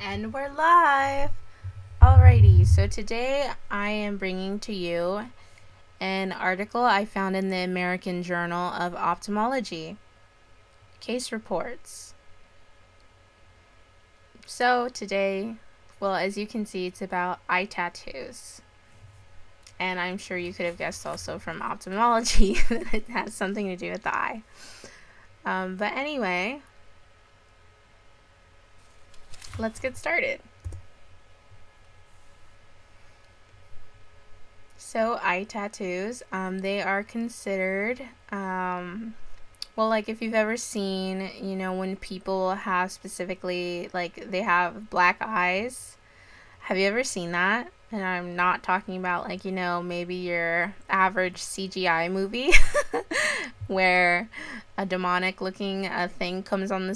And we're live! Alrighty, so today I am bringing to you an article I found in the American Journal of Ophthalmology. Case reports. So today, well, as you can see, it's about eye tattoos. And I'm sure you could have guessed also from ophthalmology that it has something to do with the eye. But anyway, let's get started. So eye tattoos, they are considered, well, like if you've ever seen, when people have specifically, like they have black eyes. Have you ever seen that? And I'm not talking about like, maybe your average CGI movie where a demonic looking thing comes on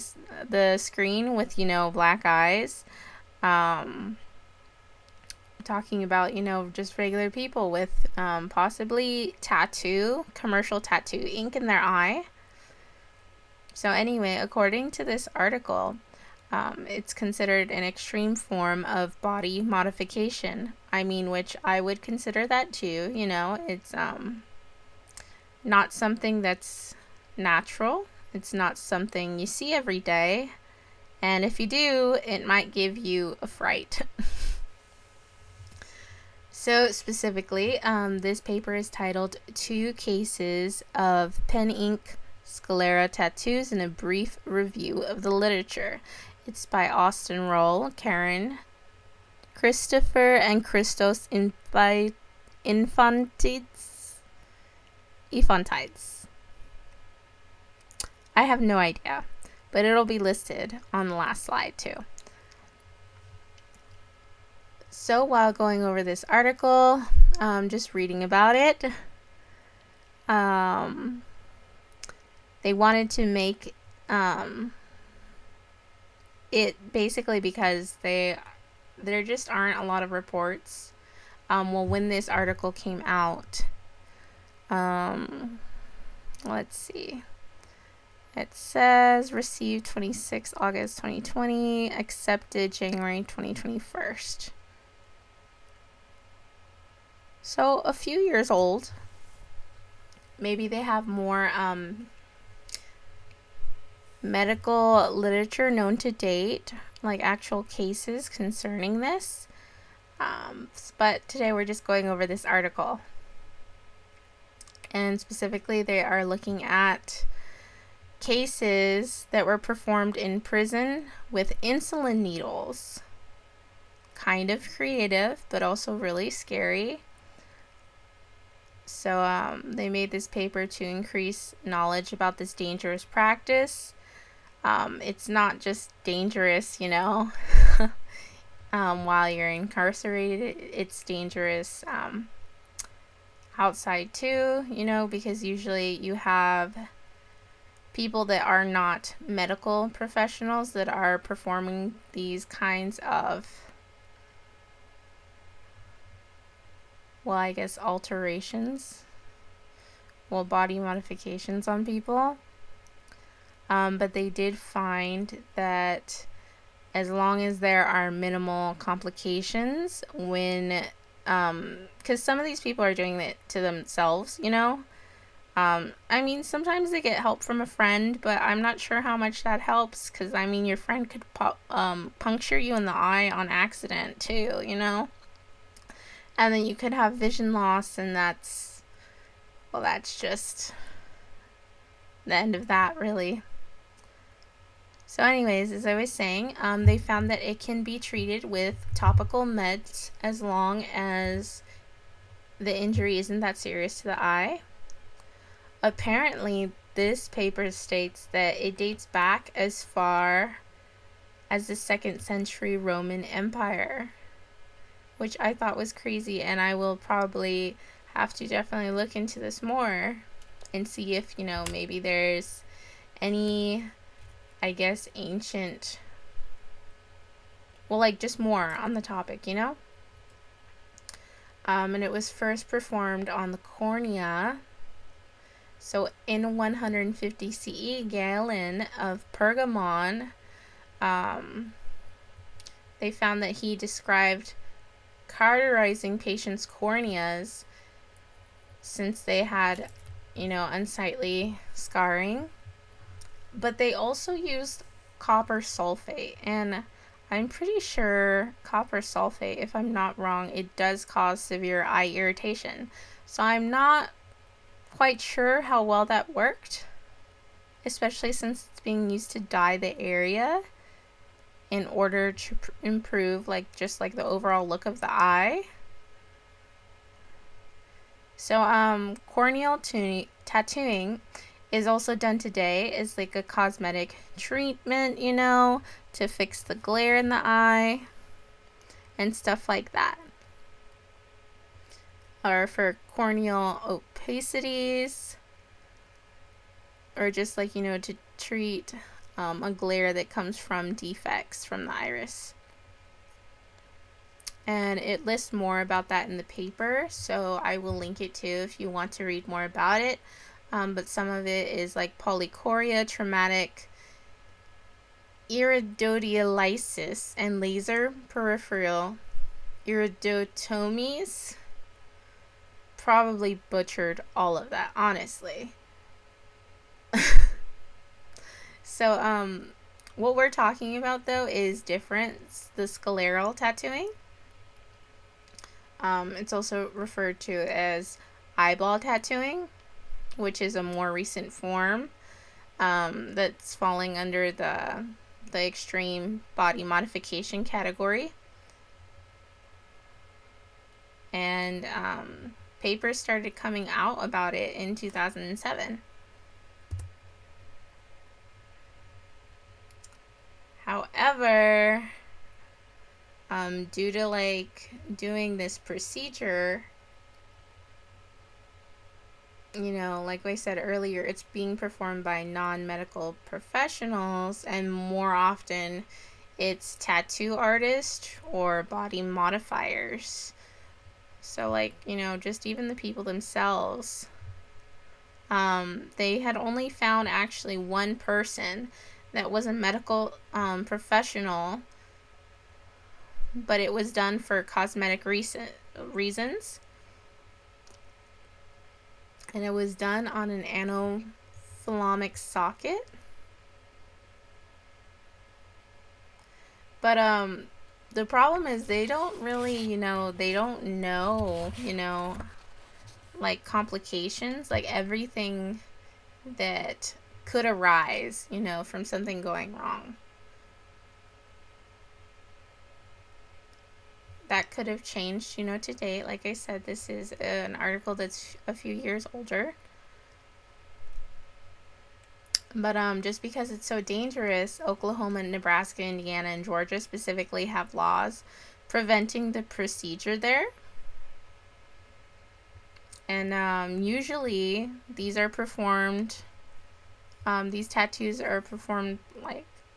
the screen with, black eyes. Talking about, just regular people with possibly commercial tattoo ink in their eye. So anyway, according to this article, it's considered an extreme form of body modification. I mean, which I would consider that too. It's not something that's natural. It's not something you see every day. And if you do, it might give you a fright. So specifically, this paper is titled 2 Cases of Pen Ink Sclera Tattoos and a Brief Review of the Literature. It's by Austin Roll, Karen, Christopher, and Christos Infantides. I have no idea, but it'll be listed on the last slide too. So while going over this article, just reading about it, they wanted to make it basically because there just aren't a lot of reports. Well, when this article came out, let's see. It says received 26 August 2020, accepted January 2021. So a few years old. Maybe they have more medical literature known to date, like actual cases concerning this. But today we're just going over this article. And specifically, they are looking at cases that were performed in prison with insulin needles. Kind of creative, but also really scary. So they made this paper to increase knowledge about this dangerous practice. It's not just dangerous, while you're incarcerated. It's dangerous outside too, because usually you have people that are not medical professionals that are performing these kinds of, well, I guess alterations, body modifications on people. But they did find that as long as there are minimal complications when, because some of these people are doing it to themselves, I mean, sometimes they get help from a friend, but I'm not sure how much that helps, because, I mean, your friend could puncture you in the eye on accident, too, And then you could have vision loss, and that's just the end of that, really. So anyways, as I was saying, they found that it can be treated with topical meds as long as the injury isn't that serious to the eye. Apparently, this paper states that it dates back as far as the 2nd century Roman Empire, which I thought was crazy, and I will probably have to definitely look into this more and see if, maybe there's any, I guess, ancient, just more on the topic, and it was first performed on the cornea. So in 150 CE, Galen of Pergamon they found that he described cauterizing patients' corneas since they had, unsightly scarring. But they also used copper sulfate, and I'm pretty sure copper sulfate, if I'm not wrong, it does cause severe eye irritation. So I'm not quite sure how well that worked, especially since it's being used to dye the area in order to improve just the overall look of the eye. So corneal tattooing is also done today as like a cosmetic treatment, to fix the glare in the eye and stuff like that. Or for corneal opacities, or just to treat a glare that comes from defects from the iris. And it lists more about that in the paper, so I will link it too if you want to read more about it. But some of it is like polychoria, traumatic iridodylisis, and laser peripheral iridotomies. Probably butchered all of that, honestly. So, what we're talking about though is different. It's the scleral tattooing. It's also referred to as eyeball tattooing, which is a more recent form that's falling under the extreme body modification category. And papers started coming out about it in 2007. However, due to doing this procedure, like I said earlier, it's being performed by non-medical professionals, and more often it's tattoo artists or body modifiers. So just even the people themselves, they had only found actually one person that was a medical professional, but it was done for cosmetic reasons. And it was done on an anophthalmic socket. But the problem is they don't really, they don't know, complications, everything that could arise, from something going wrong. That could have changed, to date. Like I said, this is an article that's a few years older. But just because it's so dangerous, Oklahoma, Nebraska, Indiana, and Georgia specifically have laws preventing the procedure there. And usually these are performed, these tattoos are performed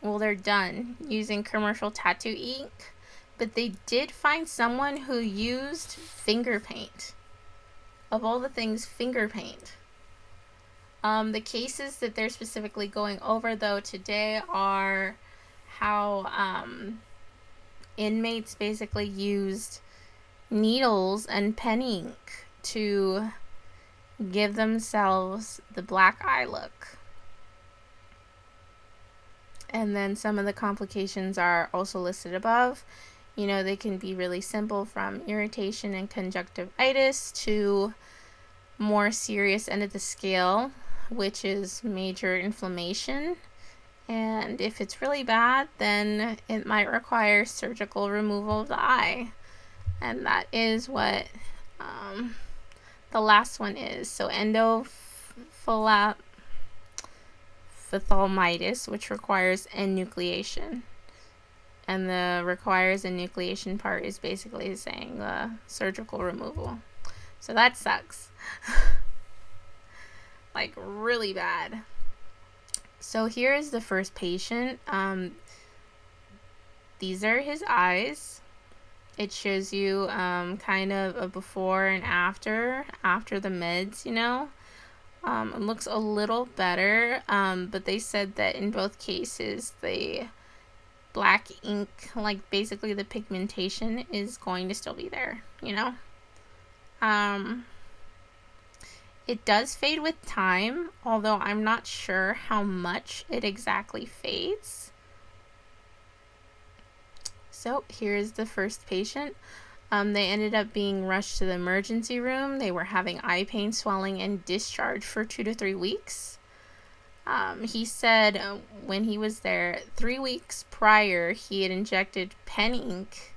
they're done using commercial tattoo ink. But they did find someone who used finger paint. Of all the things, finger paint. The cases that they're specifically going over, though, today are how inmates basically used needles and pen ink to give themselves the black eye look. And then some of the complications are also listed above. They can be really simple, from irritation and conjunctivitis to more serious end of the scale, which is major inflammation. And if it's really bad, then it might require surgical removal of the eye. And that is what the last one is. So endophthalmitis, which requires enucleation. And the requires enucleation part is basically saying the surgical removal. So that sucks. Really bad. So here is the first patient. These are his eyes. It shows you kind of a before and after the meds, It looks a little better, but they said that in both cases they black ink, like basically the pigmentation is going to still be there, you know? It does fade with time, although I'm not sure how much it exactly fades. So here's the first patient. They ended up being rushed to the emergency room. They were having eye pain, swelling, and discharge for 2 to 3 weeks. He said when he was there 3 weeks prior, he had injected pen ink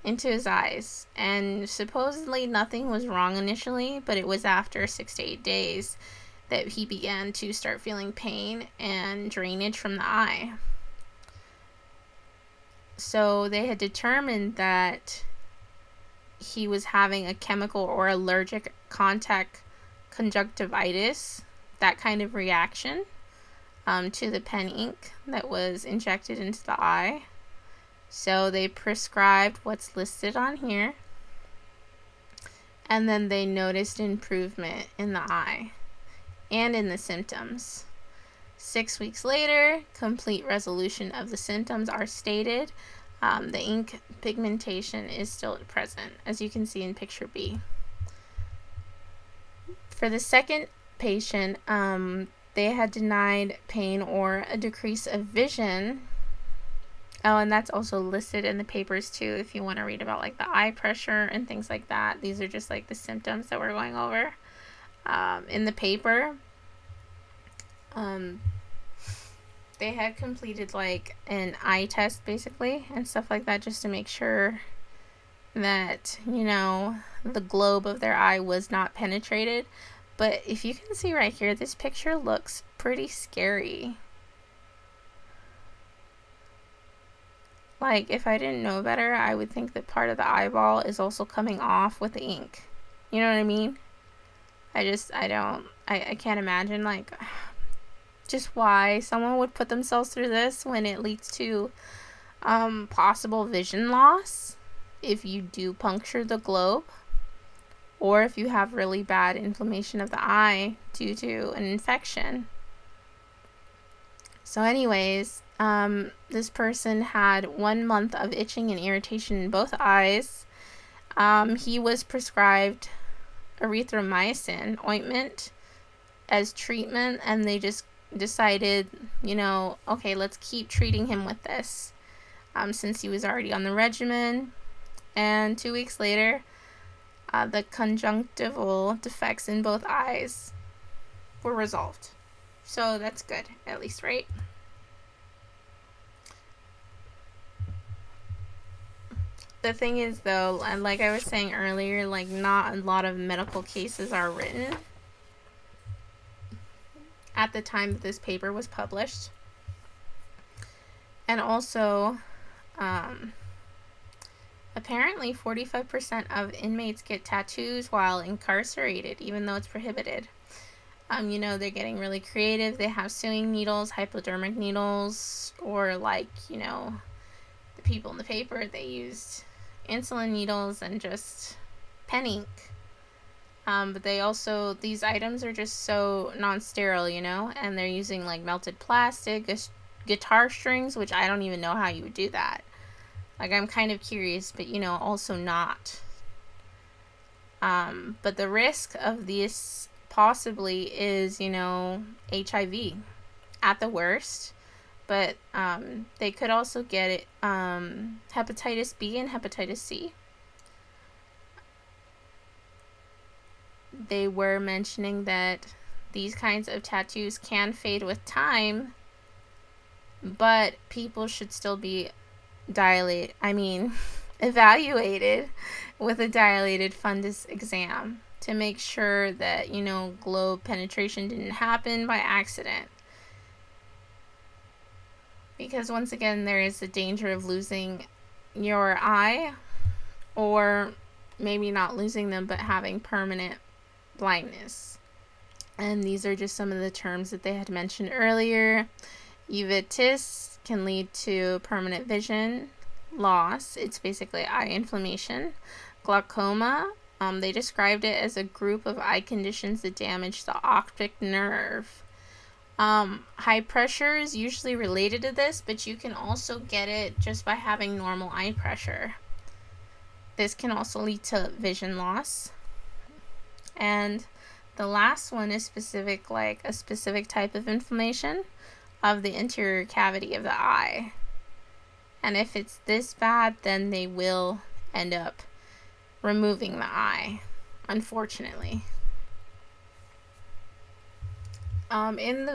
into his eyes, and supposedly nothing was wrong initially, but it was after 6 to 8 days that he began to start feeling pain and drainage from the eye. So they had determined that he was having a chemical or allergic contact conjunctivitis, that kind of reaction to the pen ink that was injected into the eye. So they prescribed what's listed on here, and then they noticed improvement in the eye and in the symptoms. 6 weeks later, complete resolution of the symptoms are stated. The ink pigmentation is still present, as you can see in picture B. For the second patient, they had denied pain or a decrease of vision. Oh, and that's also listed in the papers too, if you want to read about like the eye pressure and things like that. These are just like the symptoms that we're going over in the paper. They had completed like an eye test basically and stuff like that, just to make sure that, you know, the globe of their eye was not penetrated. But if you can see right here, this picture looks pretty scary. Like, if I didn't know better, I would think that part of the eyeball is also coming off with the ink. You know what I mean? I can't imagine, like, just why someone would put themselves through this when it leads to possible vision loss if you do puncture the globe, or if you have really bad inflammation of the eye due to an infection. So anyways, this person had 1 month of itching and irritation in both eyes. He was prescribed erythromycin ointment as treatment, and they just decided, you know, okay, let's keep treating him with this since he was already on the regimen. And 2 weeks later, the conjunctival defects in both eyes were resolved. So that's good, at least, right? The thing is, though, and like I was saying earlier, like not a lot of medical cases are written at the time that this paper was published. And also, apparently 45% of inmates get tattoos while incarcerated, even though it's prohibited. You know, they're getting really creative. They have sewing needles, hypodermic needles, or like, you know, the people in the paper, they used insulin needles and just pen ink. But they also, these items are just so non-sterile, you know, and they're using like melted plastic, guitar strings, which I don't even know how you would do that. Like, I'm kind of curious, but, you know, also not. But the risk of this possibly is, you know, HIV at the worst. But they could also get it, hepatitis B and hepatitis C. They were mentioning that these kinds of tattoos can fade with time, but people should still be evaluated with a dilated fundus exam to make sure that, you know, globe penetration didn't happen by accident. Because once again, there is the danger of losing your eye, or maybe not losing them, but having permanent blindness. And these are just some of the terms that they had mentioned earlier. Uveitis can lead to permanent vision loss. It's basically eye inflammation. Glaucoma, they described it as a group of eye conditions that damage the optic nerve. High pressure is usually related to this, but you can also get it just by having normal eye pressure. This can also lead to vision loss. And the last one is specific, like a specific type of inflammation of the interior cavity of the eye. And if it's this bad, then they will end up removing the eye, unfortunately. In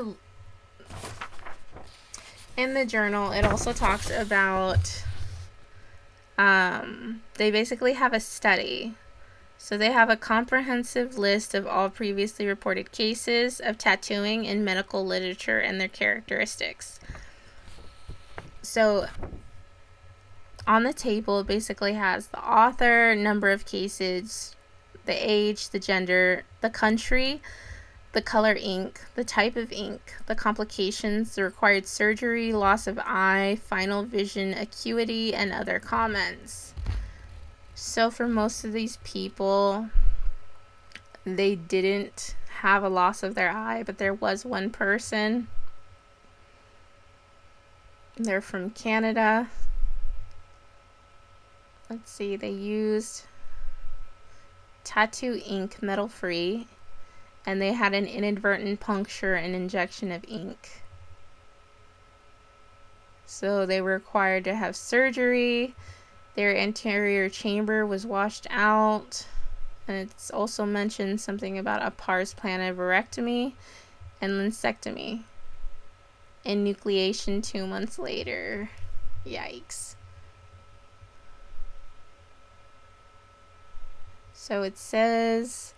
the journal, it also talks about they basically have a study. So they have a comprehensive list of all previously reported cases of tattooing in medical literature and their characteristics. So on the table, it basically has the author, number of cases, the age, the gender, the country, the color ink, the type of ink, the complications, the required surgery, loss of eye, final vision acuity, and other comments. So for most of these people, they didn't have a loss of their eye, but there was one person. They're from Canada. Let's see, they used tattoo ink, metal free, and they had an inadvertent puncture and injection of ink. So they were required to have surgery. Their anterior chamber was washed out. And it's also mentioned something about a pars plana virectomy and lensectomy. Enucleation 2 months later. Yikes. So it says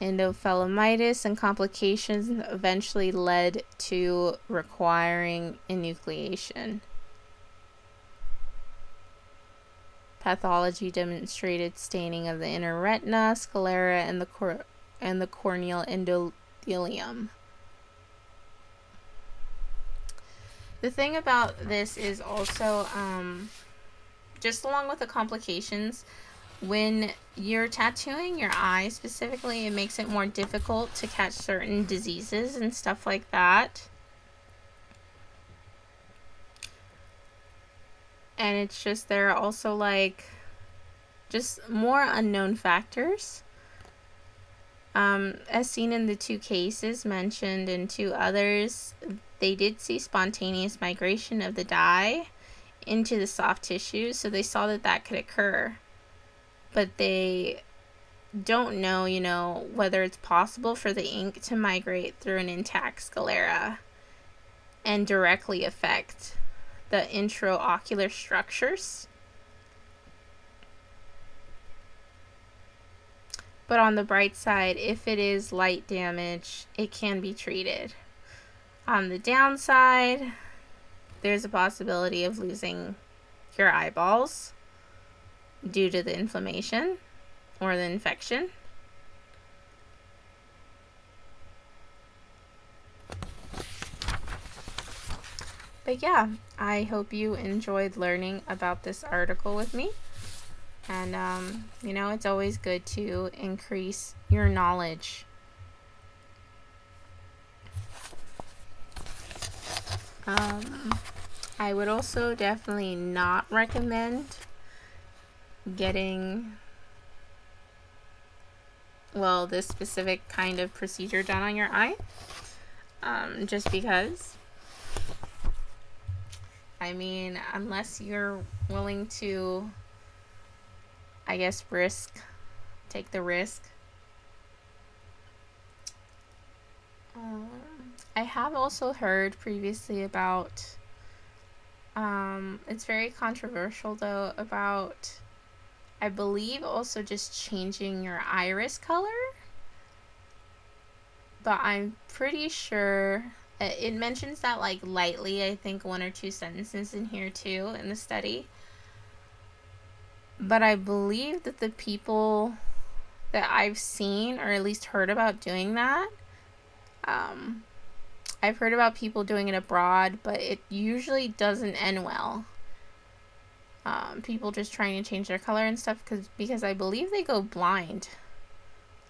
endophthalmitis and complications eventually led to requiring enucleation. Pathology demonstrated staining of the inner retina, sclera, and the corneal endothelium. The thing about this is also, just along with the complications, when you're tattooing your eye specifically, it makes it more difficult to catch certain diseases and stuff like that. And it's just, there are also like just more unknown factors. As seen in the 2 cases mentioned and 2 others, they did see spontaneous migration of the dye into the soft tissue, so they saw that that could occur. But they don't know, whether it's possible for the ink to migrate through an intact sclera and directly affect the intraocular structures. But on the bright side, if it is light damage, it can be treated. On the downside, there's a possibility of losing your eyeballs due to the inflammation or the infection. But yeah, I hope you enjoyed learning about this article with me. And, it's always good to increase your knowledge. I would also definitely not recommend getting, this specific kind of procedure done on your eye. Just because, unless you're willing to, take the risk. I have also heard previously about, it's very controversial though, about, I believe, also just changing your iris color. But I'm pretty sure it mentions that like lightly, I think 1 or 2 sentences in here too in the study. But I believe that the people that I've seen or at least heard about doing that, I've heard about people doing it abroad, but it usually doesn't end well. People just trying to change their color and stuff because I believe they go blind.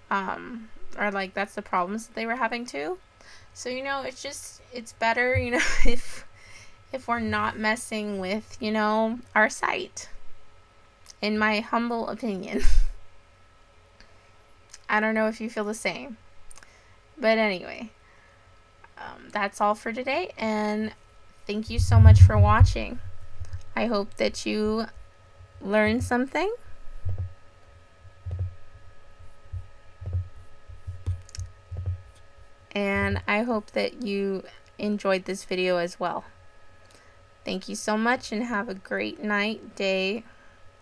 Or like that's the problems that they were having too. So, you know, it's better, you know, if we're not messing with, you know, our sight, in my humble opinion. I don't know if you feel the same. But anyway, that's all for today, and thank you so much for watching. I hope that you learned something. And I hope that you enjoyed this video as well. Thank you so much, and have a great night, day,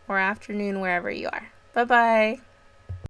or afternoon wherever you are. Bye-bye.